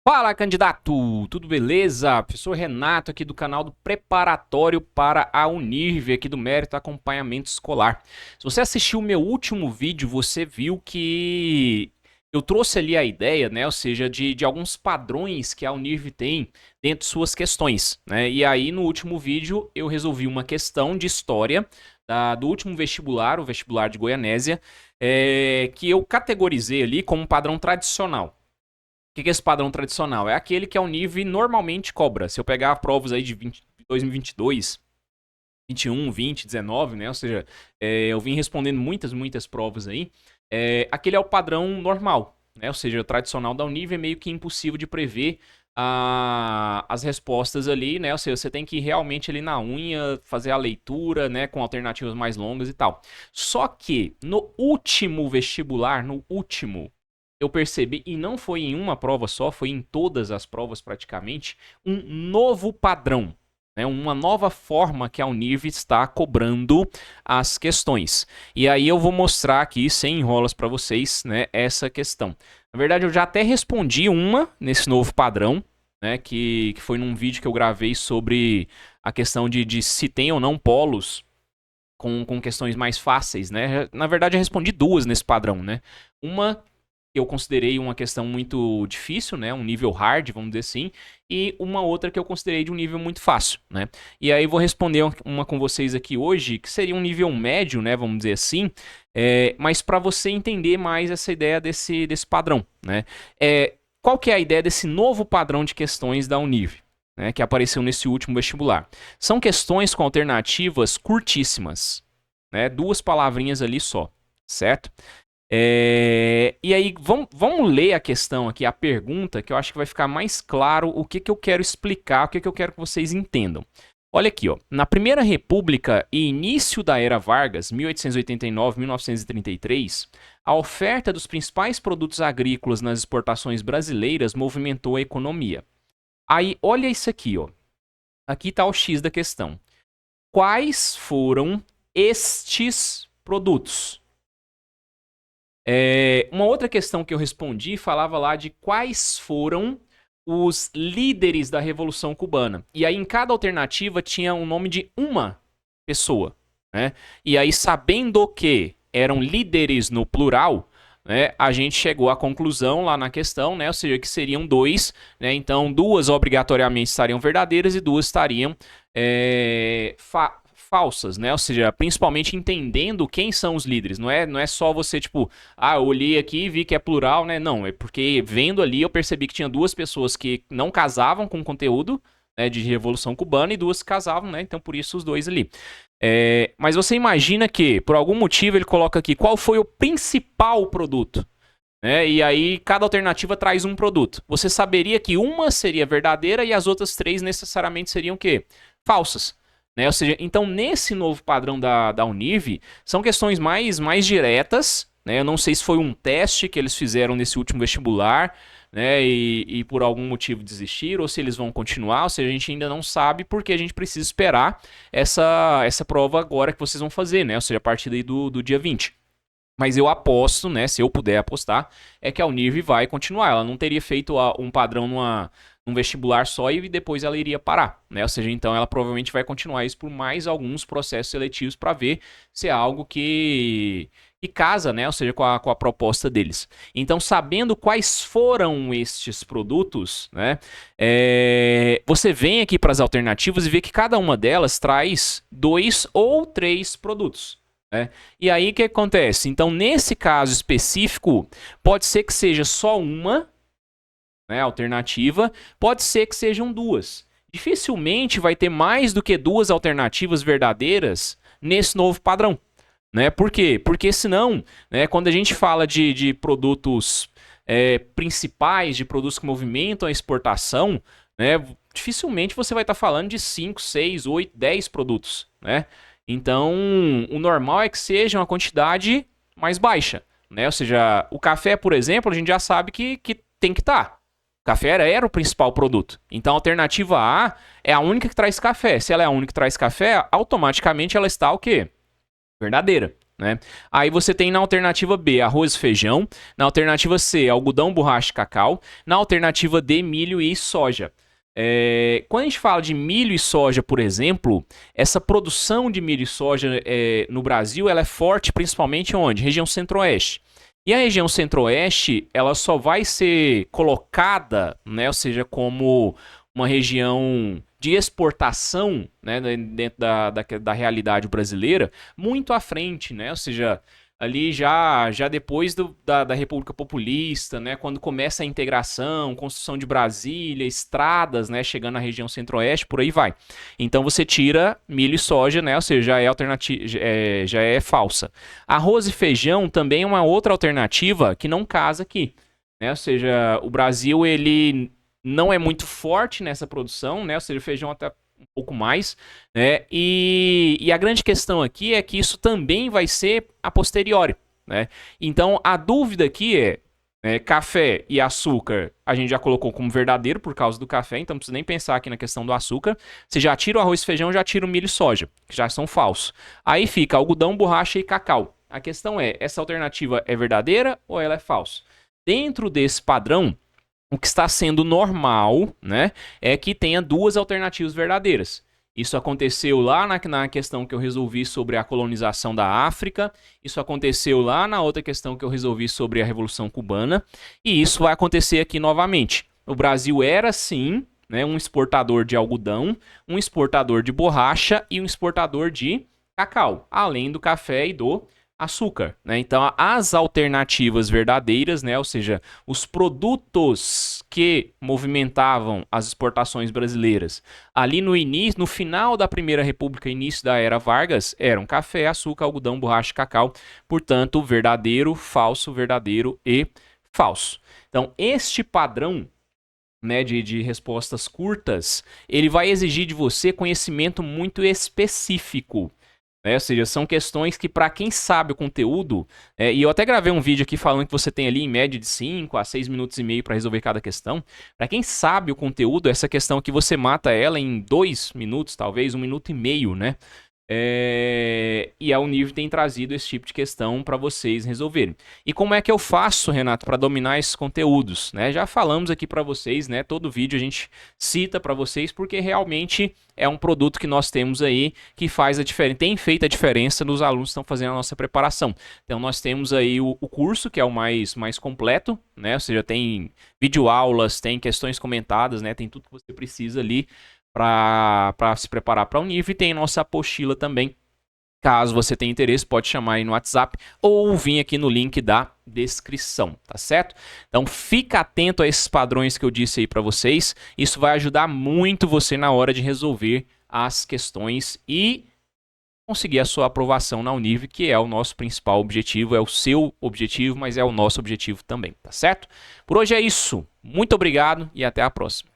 Fala, candidato! Tudo beleza? Professor Renato aqui do canal do Preparatório para a Unirv, aqui do Mérito Acompanhamento Escolar. Se você assistiu o meu último vídeo, você viu que eu trouxe ali a ideia, né? Ou seja, de alguns padrões que a Unirv tem dentro de suas questões, né? E aí, no último vídeo, eu resolvi uma questão de história do último vestibular, o vestibular de Goianésia, que eu categorizei ali como um padrão tradicional. O que é esse padrão tradicional? É aquele que a Univ normalmente cobra. Se eu pegar provas aí de 2022, 21, 20, 19, né? Ou seja, eu vim respondendo muitas provas aí. Aquele é o padrão normal, né? Ou seja, o tradicional da Univ é meio que impossível de prever as respostas ali, né? Ou seja, você tem que ir realmente ali na unha, fazer a leitura, né? Com alternativas mais longas e tal. Só que no último vestibular, eu percebi, e não foi em uma prova só, foi em todas as provas praticamente, um novo padrão, né, uma nova forma que a Univ está cobrando as questões. E aí eu vou mostrar aqui, sem enrolas para vocês, né, essa questão. Na verdade, eu já até respondi uma nesse novo padrão, né, que foi num vídeo que eu gravei sobre a questão de se tem ou não polos com questões mais fáceis, né? Na verdade, eu respondi duas nesse padrão, né? Uma eu considerei uma questão muito difícil, né? Um nível hard, vamos dizer assim, e uma outra que eu considerei de um nível muito fácil, né? E aí vou responder uma com vocês aqui hoje, que seria um nível médio, né? Vamos dizer assim, mas para você entender mais essa ideia desse padrão, né? Qual que é a ideia desse novo padrão de questões da Univ, né? Que apareceu nesse último vestibular? São questões com alternativas curtíssimas, né? Duas palavrinhas ali só, certo? E aí, vamos ler a questão aqui, a pergunta, que eu acho que vai ficar mais claro o que eu quero explicar, o que eu quero que vocês entendam. Olha aqui, ó. Na Primeira República e início da Era Vargas, 1889-1933, a oferta dos principais produtos agrícolas nas exportações brasileiras movimentou a economia. Aí, olha isso aqui, ó. Aqui está o X da questão. Quais foram estes produtos? Uma outra questão que eu respondi falava lá de quais foram os líderes da Revolução Cubana. E aí, em cada alternativa, tinha o nome de uma pessoa, né? E aí, sabendo que eram líderes no plural, né, a gente chegou à conclusão lá na questão, né? Ou seja, que seriam dois, né? Então, duas obrigatoriamente estariam verdadeiras e duas estariam falsas, né? Ou seja, principalmente entendendo quem são os líderes. Não é só você, tipo, eu olhei aqui e vi que é plural, né? Não, é porque vendo ali eu percebi que tinha duas pessoas que não casavam com o conteúdo, né, de Revolução Cubana e duas que casavam, né? Então por isso os dois ali. Mas você imagina que, por algum motivo, ele coloca aqui qual foi o principal produto. E aí cada alternativa traz um produto. Você saberia que uma seria verdadeira e as outras três necessariamente seriam o quê? Falsas. Ou seja, então nesse novo padrão da Univ, são questões mais diretas, né? Eu não sei se foi um teste que eles fizeram nesse último vestibular, né? E por algum motivo desistiram, ou se eles vão continuar, ou seja, a gente ainda não sabe, porque a gente precisa esperar essa prova agora que vocês vão fazer, né? Ou seja, a partir daí do dia 20. Mas eu aposto, né, se eu puder apostar, é que a Univ vai continuar. Ela não teria feito um padrão num vestibular só e depois ela iria parar, né? Ou seja, então ela provavelmente vai continuar isso por mais alguns processos seletivos para ver se é algo que casa, né? Ou seja, com a proposta deles. Então, sabendo quais foram estes produtos, né? Você vem aqui para as alternativas e vê que cada uma delas traz 2 ou 3 produtos. E aí o que acontece? Então, nesse caso específico, pode ser que seja só uma, né, alternativa, pode ser que sejam duas. Dificilmente vai ter mais do que duas alternativas verdadeiras nesse novo padrão. Né? Por quê? Porque senão, né, quando a gente fala de produtos principais, de produtos que movimentam a exportação, né, dificilmente você vai estar falando de 5, 6, 8, 10 produtos, né? Então, o normal é que seja uma quantidade mais baixa, né? Ou seja, o café, por exemplo, a gente já sabe que tem que estar. O café era o principal produto. Então, a alternativa A é a única que traz café. Se ela é a única que traz café, automaticamente ela está o quê? Verdadeira. né? Aí você tem na alternativa B, arroz e feijão. Na alternativa C, algodão, borracha e cacau. Na alternativa D, milho e soja. Quando a gente fala de milho e soja, por exemplo, essa produção de milho e soja no Brasil ela é forte principalmente onde? Região centro-oeste. E a região centro-oeste, ela só vai ser colocada, né, ou seja, como uma região de exportação, né, dentro da realidade brasileira, muito à frente, né, ou seja, ali já depois da República Populista, né, quando começa a integração, construção de Brasília, estradas, né, chegando na região centro-oeste, por aí vai. Então você tira milho e soja, né, ou seja, já é alternativa, já é falsa. Arroz e feijão também é uma outra alternativa que não casa aqui, né, ou seja, o Brasil ele não é muito forte nessa produção, né, ou seja, o feijão até um pouco mais, né? E a grande questão aqui é que isso também vai ser a posteriori, né? Então a dúvida aqui é, café e açúcar a gente já colocou como verdadeiro por causa do café, então não precisa nem pensar aqui na questão do açúcar. Você já tira o arroz e feijão, já tira o milho e soja, que já são falsos. Aí fica algodão, borracha e cacau. A questão é, essa alternativa é verdadeira ou ela é falsa? Dentro desse padrão, o que está sendo normal, né, é que tenha duas alternativas verdadeiras. Isso aconteceu lá na questão que eu resolvi sobre a colonização da África, isso aconteceu lá na outra questão que eu resolvi sobre a Revolução Cubana, e isso vai acontecer aqui novamente. O Brasil era, sim, né, um exportador de algodão, um exportador de borracha e um exportador de cacau, além do café e do açúcar, né? Então, as alternativas verdadeiras, né? Ou seja, os produtos que movimentavam as exportações brasileiras ali no início, no final da Primeira República, início da Era Vargas, eram café, açúcar, algodão, borracha e cacau. Portanto, verdadeiro, falso e falso. Então, este padrão, né, de respostas curtas, ele vai exigir de você conhecimento muito específico. Ou seja, são questões que para quem sabe o conteúdo, e eu até gravei um vídeo aqui falando que você tem ali em média de 5 a 6 minutos e meio para resolver cada questão. Para quem sabe o conteúdo, essa questão aqui você mata ela em 2 minutos, talvez 1 minuto e meio, né? E a Univ tem trazido esse tipo de questão para vocês resolverem. E como é que eu faço, Renato, para dominar esses conteúdos? Né? Já falamos aqui para vocês, né? Todo vídeo a gente cita para vocês porque realmente é um produto que nós temos aí que faz a diferença, tem feito a diferença nos alunos que estão fazendo a nossa preparação. Então nós temos aí o curso que é o mais completo, né? Ou seja, tem videoaulas, tem questões comentadas, né? Tem tudo que você precisa ali para se preparar para a Univ, e tem nossa apostila também. Caso você tenha interesse, pode chamar aí no WhatsApp ou vir aqui no link da descrição, tá certo? Então fica atento a esses padrões que eu disse aí para vocês. Isso vai ajudar muito você na hora de resolver as questões e conseguir a sua aprovação na Univ, que é o nosso principal objetivo, é o seu objetivo, mas é o nosso objetivo também, tá certo? Por hoje é isso. Muito obrigado e até a próxima.